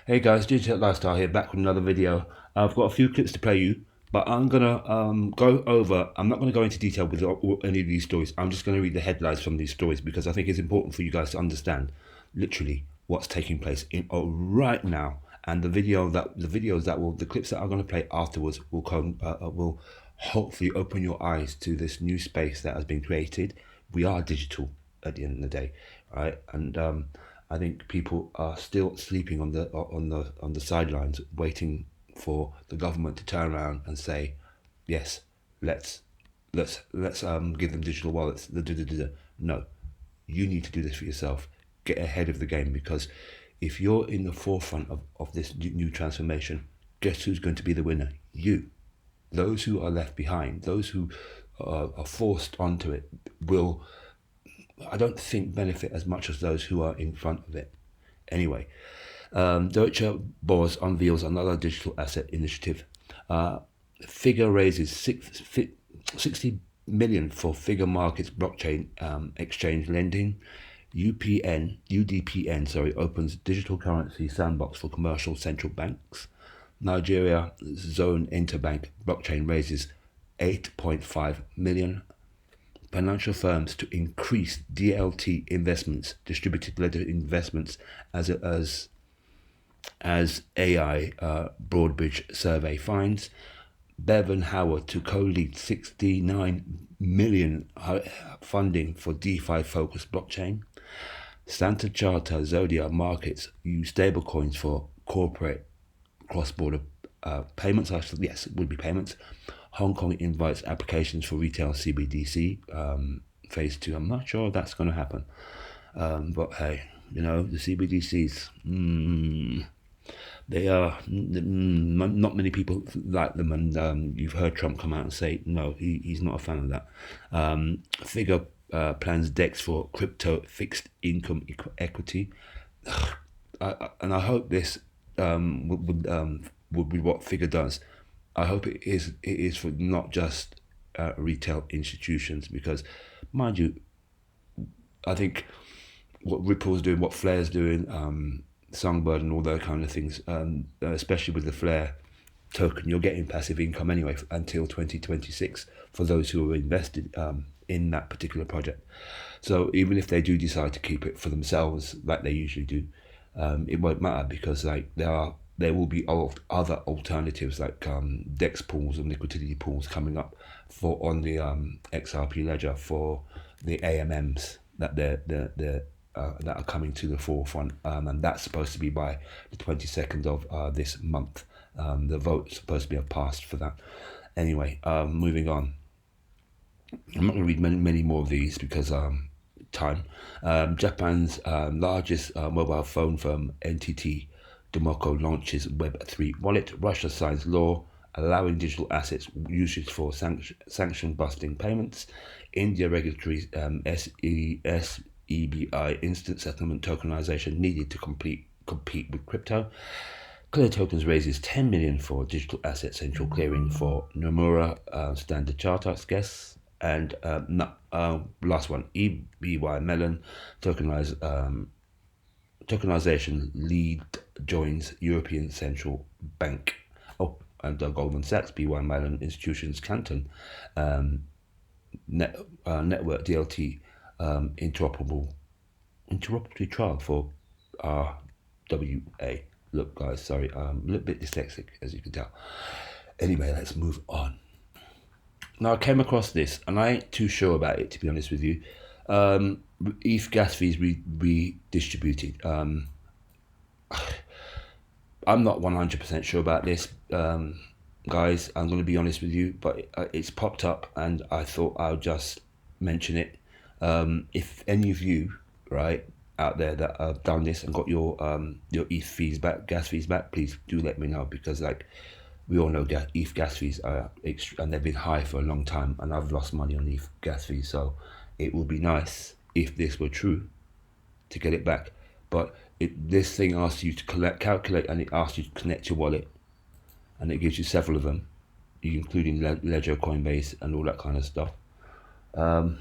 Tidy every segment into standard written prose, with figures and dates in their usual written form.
Hey guys, Digital Lifestyle here, back with another video. I've got a few clips to play you, but I'm gonna go over. I'm not gonna go into detail with any of these stories. I'm just gonna read the headlines from these stories because I think it's important for you guys to understand, literally, what's taking place right now. And the clips that I'm gonna play afterwards will hopefully open your eyes to this new space that has been created. We are digital at the end of the day, right? And I think people are still sleeping on the sidelines, waiting for the government to turn around and say, yes, let's let's give them digital wallets. No, you need to do this for yourself. Get ahead of the game, because if you're in the forefront of this new transformation, guess who's going to be the winner? You. Those who are left behind, those who are forced onto it, will, I don't think, benefit as much as those who are in front of it. Anyway, Deutsche Börse unveils another digital asset initiative. Figure raises 60 million for Figure Markets blockchain exchange lending. UDPN, opens digital currency sandbox for commercial central banks. Nigeria Zone Interbank blockchain raises 8.5 million. Financial firms to increase DLT investments, distributed ledger investments, as AI Broadbridge survey finds. Bevan Howard to co-lead 69 million funding for DeFi-focused blockchain. Standard Chartered Zodiac Markets use stablecoins for corporate cross-border payments. Yes, it would be payments. Hong Kong invites applications for retail CBDC phase 2. I'm not sure if that's going to happen, but hey, the CBDCs. They are not many people like them, and you've heard Trump come out and say no, he's not a fan of that. Figure plans DEX for crypto fixed income equity, and I hope this would be what Figure does. I hope it is for not just retail institutions, because, mind you, I think what Ripple's doing, what Flair's doing, Songbird and all those kind of things, especially with the Flair token, you're getting passive income anyway until 2026 for those who are invested in that particular project. So even if they do decide to keep it for themselves, like they usually do, it won't matter, because there will be other alternatives like DEX pools and liquidity pools coming up on the XRP ledger for the AMMs that are coming to the forefront, and that's supposed to be by the 22nd of this month. The vote's supposed to be passed for that. Anyway, moving on. I'm not going to read many more of these because time. Japan's largest mobile phone firm, NTT Domoco, launches Web3 wallet. Russia signs law allowing digital assets usage for sanction-busting payments. India regulatory SEBI instant settlement tokenization needed to compete with crypto. Clear Tokens raises 10 million for digital asset central clearing for Nomura Standard Chartered guests. And last one, EBY Melon tokenization lead joins European Central Bank. Oh, and Goldman Sachs, BY Mellon Institutions Canton network DLT interoperability trial for RWA. Look, guys, sorry, I'm a little bit dyslexic, as you can tell. Anyway, let's move on. Now, I came across this, and I ain't too sure about it, to be honest with you. ETH gas fees redistributed. I'm not 100% sure about this, guys. I'm going to be honest with you, but it's popped up, and I thought I'll just mention it. If any of you, right, out there that have done this and got your ETH fees back, gas fees back, please do let me know, because we all know ETH gas fees are and they've been high for a long time, and I've lost money on ETH gas fees, so it would be nice if this were true to get it back. But this thing asks you to calculate, and it asks you to connect your wallet, and it gives you several of them, including Ledger, Coinbase, and all that kind of stuff. I'm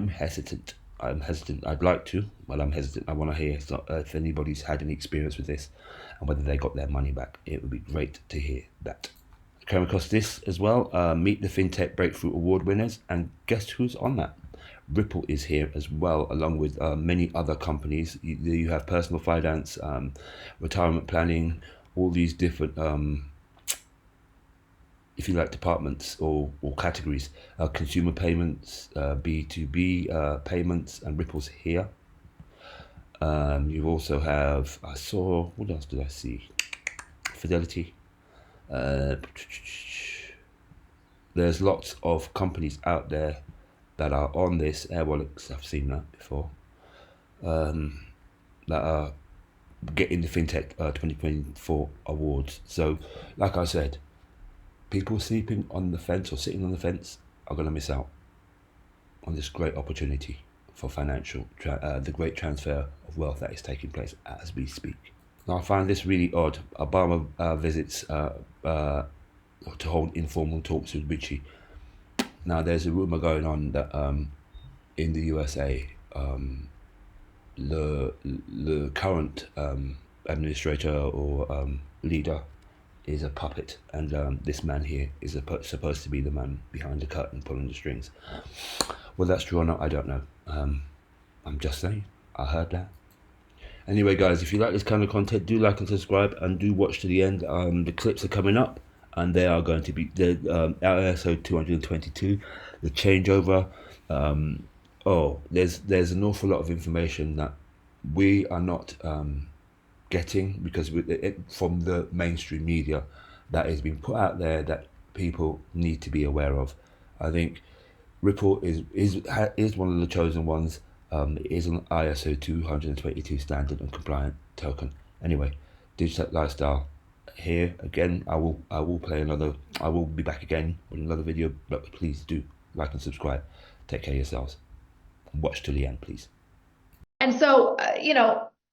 hesitant. I'm hesitant. I'd like to, but I'm hesitant. I want to hear if anybody's had any experience with this and whether they got their money back. It would be great to hear that. I came across this as well. Meet the FinTech Breakthrough Award winners, and guess who's on that? Ripple is here as well, along with many other companies. You have personal finance, retirement planning, all these different, if you like, departments or categories. Consumer payments, B2B payments, and Ripple's here. You also have, what else did I see? Fidelity. There's lots of companies out there that are on this Airwallex. I've seen that before. That are getting the FinTech 2024 awards. So, like I said, people sleeping on the fence or sitting on the fence are going to miss out on this great opportunity for financial, the great transfer of wealth that is taking place as we speak. Now, I find this really odd. Obama visits to hold informal talks with Richie. Now, there's a rumor going on that in the USA, the current administrator or leader is a puppet, and this man here is supposed to be the man behind the curtain pulling the strings. Whether that's true or not, I don't know. I'm just saying, I heard that. Anyway, guys, if you like this kind of content, do like and subscribe, and do watch to the end. The clips are coming up, and they are going to be the ISO 222, the changeover. There's an awful lot of information that we are not getting because from the mainstream media that is being put out there that people need to be aware of. I think Ripple is one of the chosen ones. It is an ISO 222 standard and compliant token. Anyway, Digital Lifestyle here again. I will be back again with another video, but please do like and subscribe. Take care of yourselves. Watch till the end, please. And so,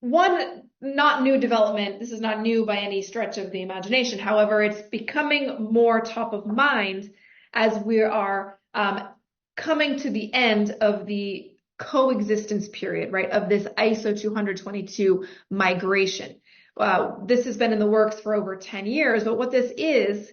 one not new development, this is not new by any stretch of the imagination. However, it's becoming more top of mind as we are coming to the end of the coexistence period, right, of this ISO 222 migration. This has been in the works for over 10 years, but what this is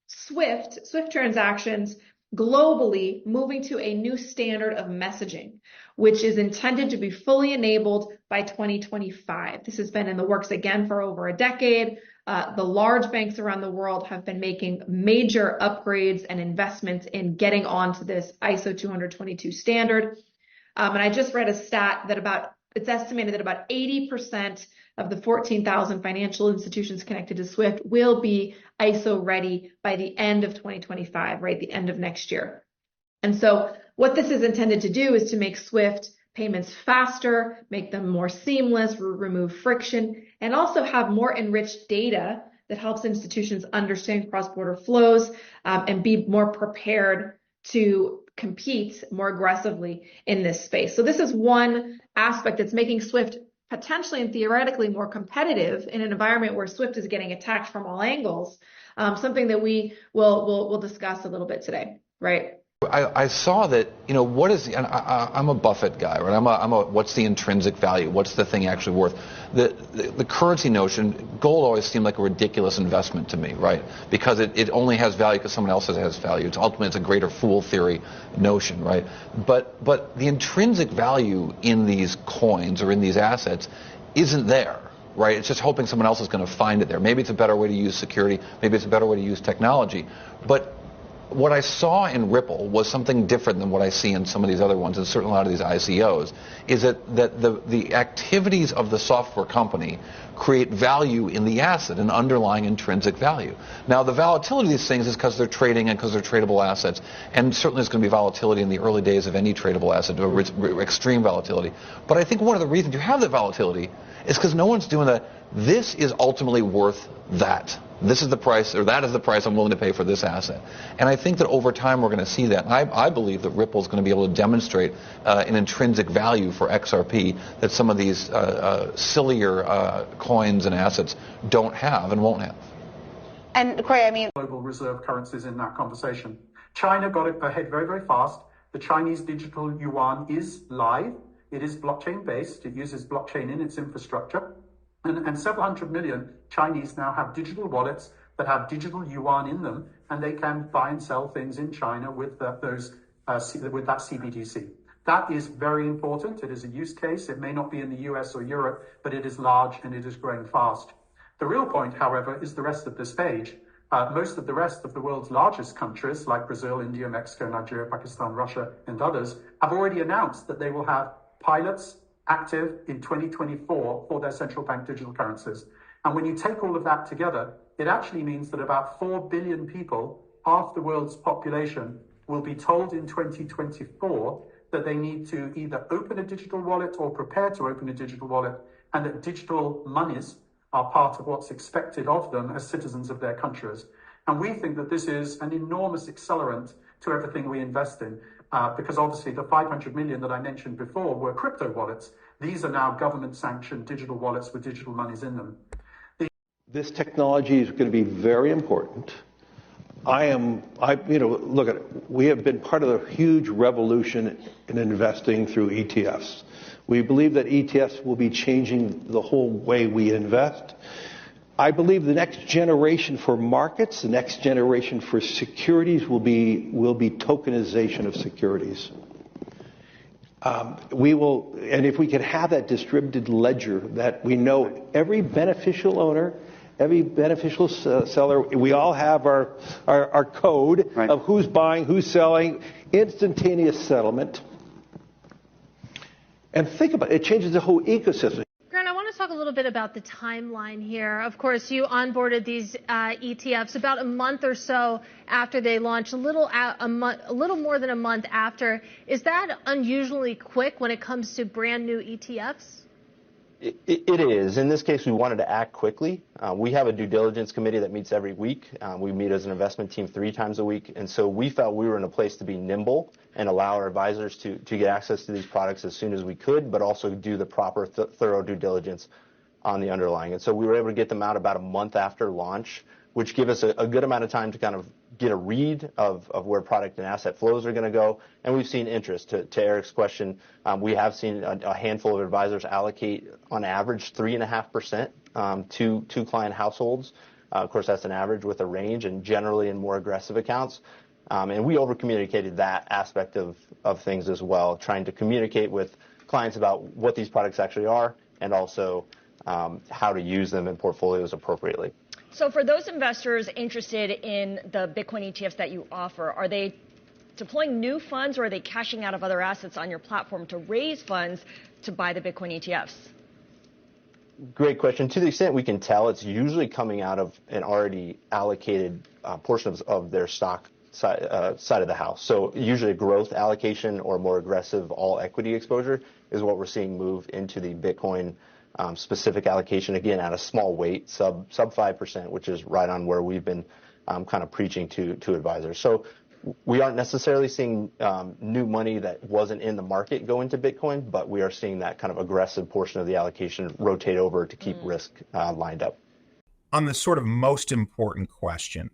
SWIFT transactions globally moving to a new standard of messaging, which is intended to be fully enabled by 2025. This has been in the works again for over a decade. The large banks around the world have been making major upgrades and investments in getting onto this ISO 222 standard. And I just read a stat that it's estimated that about 80% of the 14,000 financial institutions connected to SWIFT will be ISO ready by the end of 2025, right, the end of next year. And so what this is intended to do is to make SWIFT payments faster, make them more seamless, remove friction, and also have more enriched data that helps institutions understand cross-border flows and be more prepared to compete more aggressively in this space. So this is one aspect that's making SWIFT potentially and theoretically more competitive in an environment where SWIFT is getting attacked from all angles, something that we will discuss a little bit today, right? I saw that, what is, and I'm a Buffett guy, right? I'm a what's the intrinsic value? What's the thing actually worth? The currency notion, gold always seemed like a ridiculous investment to me, right? Because it only has value because someone else has value. Ultimately, it's a greater fool theory notion, right? But the intrinsic value in these coins or in these assets isn't there. Right? It's just hoping someone else is going to find it there. Maybe it's a better way to use security. Maybe it's a better way to use technology. But what I saw in Ripple was something different than what I see in some of these other ones, and certainly a lot of these ICOs, is that the activities of the software company create value in the asset, an underlying intrinsic value. Now, the volatility of these things is because they're trading and because they're tradable assets, and certainly there's going to be volatility in the early days of any tradable asset, or extreme volatility. But I think one of the reasons you have that volatility is because no one's doing that. This is ultimately worth that. This is the price, or that is the price I'm willing to pay for this asset. And I think that over time we're going to see that. And I believe that Ripple is going to be able to demonstrate an intrinsic value for XRP that some of these sillier coins and assets don't have and won't have. And Corey, global reserve currencies in that conversation. China got ahead very, very fast. The Chinese digital yuan is live. It is blockchain based. It uses blockchain in its infrastructure. And several hundred million Chinese now have digital wallets that have digital yuan in them, and they can buy and sell things in China with that CBDC. That is very important. It is a use case. It may not be in the US or Europe, but it is large and it is growing fast. The real point, however, is the rest of this page. Most of the rest of the world's largest countries, like Brazil, India, Mexico, Nigeria, Pakistan, Russia, and others, have already announced that they will have pilots active in 2024 for their central bank digital currencies. And when you take all of that together, it actually means that about 4 billion people, half the world's population, will be told in 2024 that they need to either open a digital wallet or prepare to open a digital wallet, and that digital monies are part of what's expected of them as citizens of their countries. And we think that this is an enormous accelerant to everything we invest in, because obviously the 500 million that I mentioned before were crypto wallets. These are now government-sanctioned digital wallets with digital monies in them. This technology is going to be very important. Look at it. We have been part of a huge revolution in investing through ETFs. We believe that ETFs will be changing the whole way we invest. I believe the next generation for markets, the next generation for securities will be tokenization of securities. And if we could have that distributed ledger that we know every beneficial owner, every beneficial seller, we all have our code of who's buying, who's selling, instantaneous settlement. And think about it, it changes the whole ecosystem. Grant, I want to talk a little bit about the timeline here. Of course, you onboarded these ETFs about a month or so after they launched, a little more than a month after. Is that unusually quick when it comes to brand new ETFs? It is. In this case, we wanted to act quickly. We have a due diligence committee that meets every week. We meet as an investment team 3 times a week. And so we felt we were in a place to be nimble and allow our advisors to get access to these products as soon as we could, but also do the proper thorough due diligence on the underlying. And so we were able to get them out about a month after launch, which gave us a good amount of time to kind of get a read of where product and asset flows are going to go. And we've seen interest. To Eric's question, we have seen a handful of advisors allocate on average 3.5% to client households. Of course, that's an average with a range and generally in more aggressive accounts. And we over-communicated that aspect of things as well, trying to communicate with clients about what these products actually are and also how to use them in portfolios appropriately. So for those investors interested in the Bitcoin ETFs that you offer, are they deploying new funds or are they cashing out of other assets on your platform to raise funds to buy the Bitcoin ETFs? Great question. To the extent we can tell, it's usually coming out of an already allocated portion of their stock side of the house. So usually a growth allocation or more aggressive all equity exposure is what we're seeing move into the Bitcoin specific allocation, again, at a small weight, sub 5%, which is right on where we've been kind of preaching to advisors. So we aren't necessarily seeing new money that wasn't in the market go into Bitcoin, but we are seeing that kind of aggressive portion of the allocation rotate over to keep risk lined up. On the sort of most important question,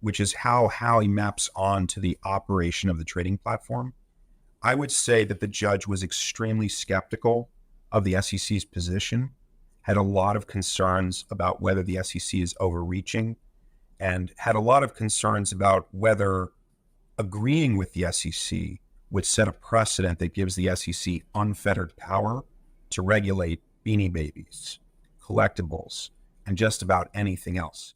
which is how he maps on to the operation of the trading platform, I would say that the judge was extremely skeptical of the SEC's position, had a lot of concerns about whether the SEC is overreaching, and had a lot of concerns about whether agreeing with the SEC would set a precedent that gives the SEC unfettered power to regulate Beanie Babies, collectibles, and just about anything else.